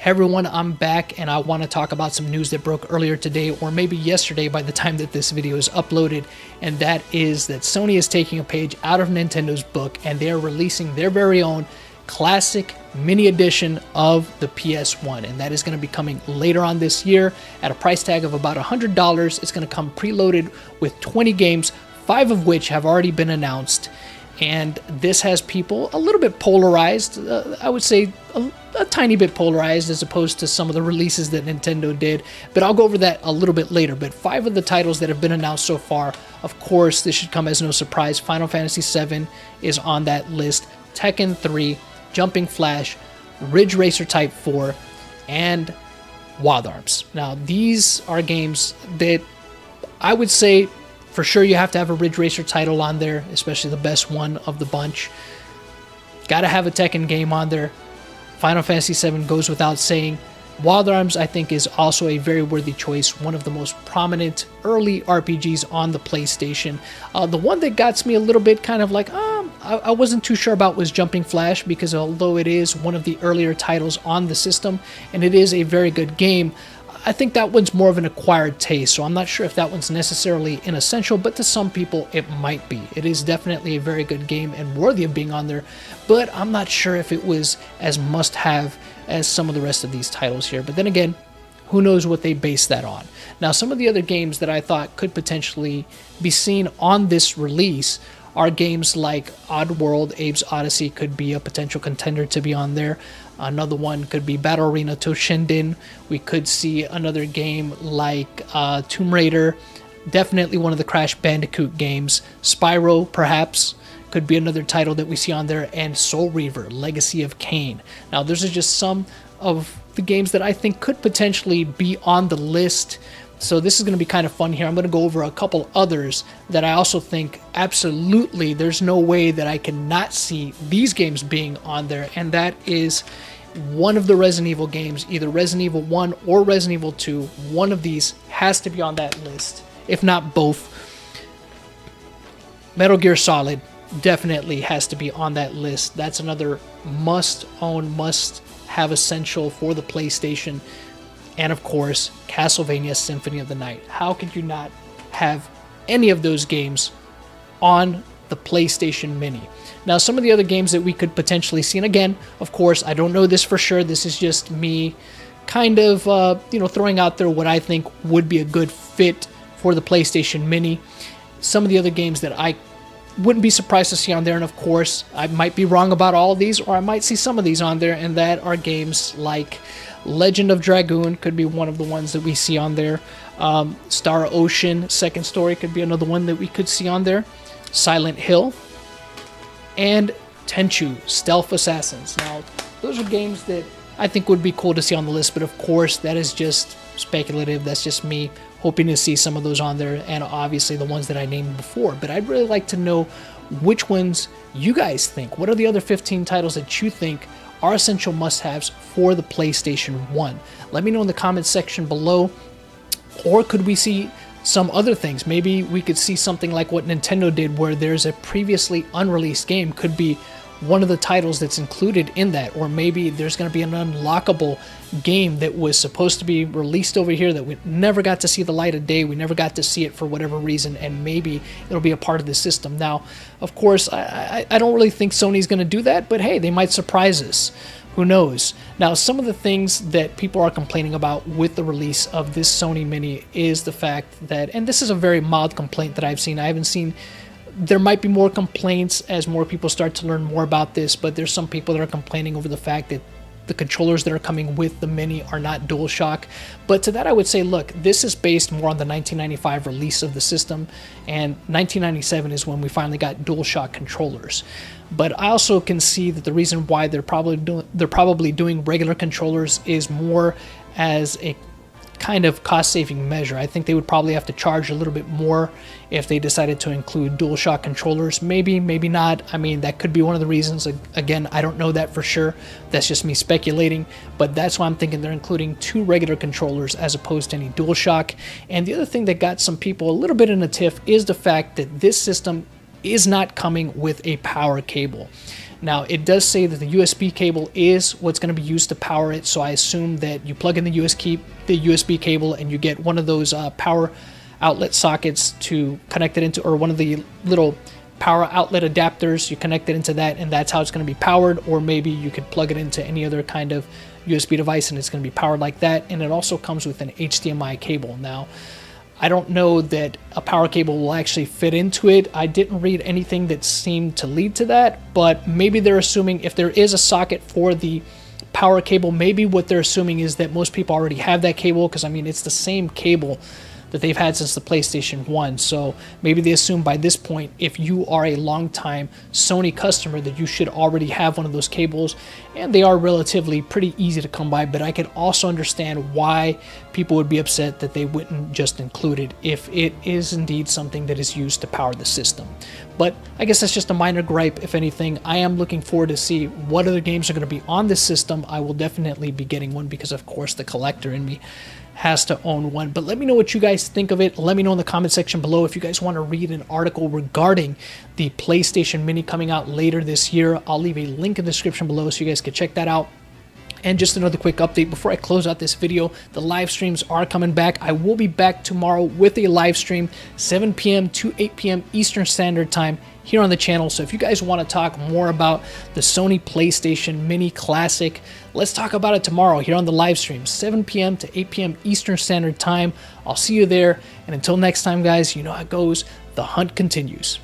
Hey everyone, I'm back and I want to talk about some news that broke earlier today or maybe yesterday by the time that this video is uploaded, and that is that Sony is taking a page out of Nintendo's book and they are releasing their very own classic mini edition of the PS1, and that is going to be coming later on this year at a price tag of about $100. It's going to come preloaded with 20 games, 5 of which have already been announced. And this has people a little bit polarized, I would say a tiny bit polarized as opposed to some of the releases that Nintendo did, but I'll go over that a little bit later. But 5 of the titles that have been announced so far, of course, this should come as no surprise. Final Fantasy VII is on that list, Tekken 3, Jumping Flash, Ridge Racer Type 4, and Wild Arms. Now, these are games that I would say for sure you have to have a Ridge Racer title on there, especially the best one of the bunch. Gotta have a Tekken game on there. Final Fantasy VII goes without saying. Wild Arms, I think, is also a very worthy choice. One of the most prominent early RPGs on the PlayStation. The one that got me a little bit kind of like, I wasn't too sure about was Jumping Flash, because although it is one of the earlier titles on the system, and it is a very good game, I think that one's more of an acquired taste, so I'm not sure if that one's necessarily an essential, but to some people it might be. It is definitely a very good game and worthy of being on there, but I'm not sure if it was as must-have as some of the rest of these titles here. But then again, who knows what they base that on. Now, some of the other games that I thought could potentially be seen on this release are games like Oddworld, Abe's Odyssey could be a potential contender to be on there. Another one could be Battle Arena Toshinden. We could see another game like Tomb Raider. Definitely one of the Crash Bandicoot games. Spyro, perhaps, could be another title that we see on there. And Soul Reaver, Legacy of Kain. Now, those are just some of the games that I think could potentially be on the list. So this is going to be kind of fun here. I'm going to go over a couple others that I also think absolutely there's no way that I cannot see these games being on there. And that is one of the Resident Evil games, either Resident Evil 1 or Resident Evil 2. One of these has to be on that list, if not both. Metal Gear Solid definitely has to be on that list. That's another must-own, must-have essential for the PlayStation. And of course, Castlevania Symphony of the Night. How could you not have any of those games on the PlayStation Mini? Now, some of the other games that we could potentially see, and again, of course, I don't know this for sure. This is just me kind of, throwing out there what I think would be a good fit for the PlayStation Mini. Some of the other games that I wouldn't be surprised to see on there, and of course, I might be wrong about all of these, or I might see some of these on there, and that are games like Legend of Dragoon could be one of the ones that we see on there. Star Ocean Second Story could be another one that we could see on there. Silent Hill. And Tenchu, Stealth Assassins. Now, those are games that I think would be cool to see on the list, but of course, that is just speculative. That's just me hoping to see some of those on there, and obviously the ones that I named before. But I'd really like to know which ones you guys think. What are the other 15 titles that you think are essential must-haves for the PlayStation 1? Let me know in the comments section below. Or could we see some other things? Maybe we could see something like what Nintendo did, where there's a previously unreleased game could be one of the titles that's included in that. Or maybe there's going to be an unlockable game that was supposed to be released over here that we never got to see the light of day. We never got to see it for whatever reason, and maybe it'll be a part of the system. Now, of course, I don't really think Sony's going to do that, but hey, they might surprise us. Who knows? Now, some of the things that people are complaining about with the release of this Sony Mini is the fact that, and this is a very mild complaint that I've seen. I haven't seen, there might be more complaints as more people start to learn more about this, but there's some people that are complaining over the fact that the controllers that are coming with the Mini are not DualShock. But to that I would say, look, this is based more on the 1995 release of the system, and 1997 is when we finally got DualShock controllers. But I also can see that the reason why they're probably doing regular controllers is more as a kind of cost-saving measure. I think they would probably have to charge a little bit more if they decided to include DualShock controllers. Maybe, maybe not. I mean, that could be one of the reasons. Again, I don't know that for sure. That's just me speculating. But that's why I'm thinking they're including 2 regular controllers as opposed to any DualShock. And the other thing that got some people a little bit in a tiff is the fact that this system is not coming with a power cable. Now, it does say that the USB cable is what's going to be used to power it, so I assume that you plug in the USB cable and you get one of those power outlet sockets to connect it into, or one of the little power outlet adapters, you connect it into that, and that's how it's going to be powered. Or maybe you could plug it into any other kind of USB device and it's going to be powered like that. And it also comes with an HDMI cable. Now, I don't know that a power cable will actually fit into it. I didn't read anything that seemed to lead to that, but maybe they're assuming if there is a socket for the power cable, maybe what they're assuming is that most people already have that cable, because I mean, it's the same cable that they've had since the PlayStation 1. So maybe they assume by this point, if you are a longtime Sony customer, that you should already have one of those cables, and they are relatively pretty easy to come by. But I can also understand why people would be upset that they wouldn't just include it if it is indeed something that is used to power the system. But I guess that's just a minor gripe, if anything. I am looking forward to see what other games are going to be on this system. I will definitely be getting one because, of course, the collector in me has to own one. But let me know what you guys think of it. Let me know in the comment section below if you guys want to read an article regarding the PlayStation Mini coming out later this year. I'll leave a link in the description below so you guys can check that out. And just another quick update before I close out this video, the live streams are coming back. I will be back tomorrow with a live stream, 7 p.m. to 8 p.m. Eastern Standard Time here on the channel. So if you guys want to talk more about the Sony PlayStation Mini Classic, let's talk about it tomorrow here on the live stream, 7 p.m. to 8 p.m. Eastern Standard Time. I'll see you there. And until next time, guys, you know how it goes. The hunt continues.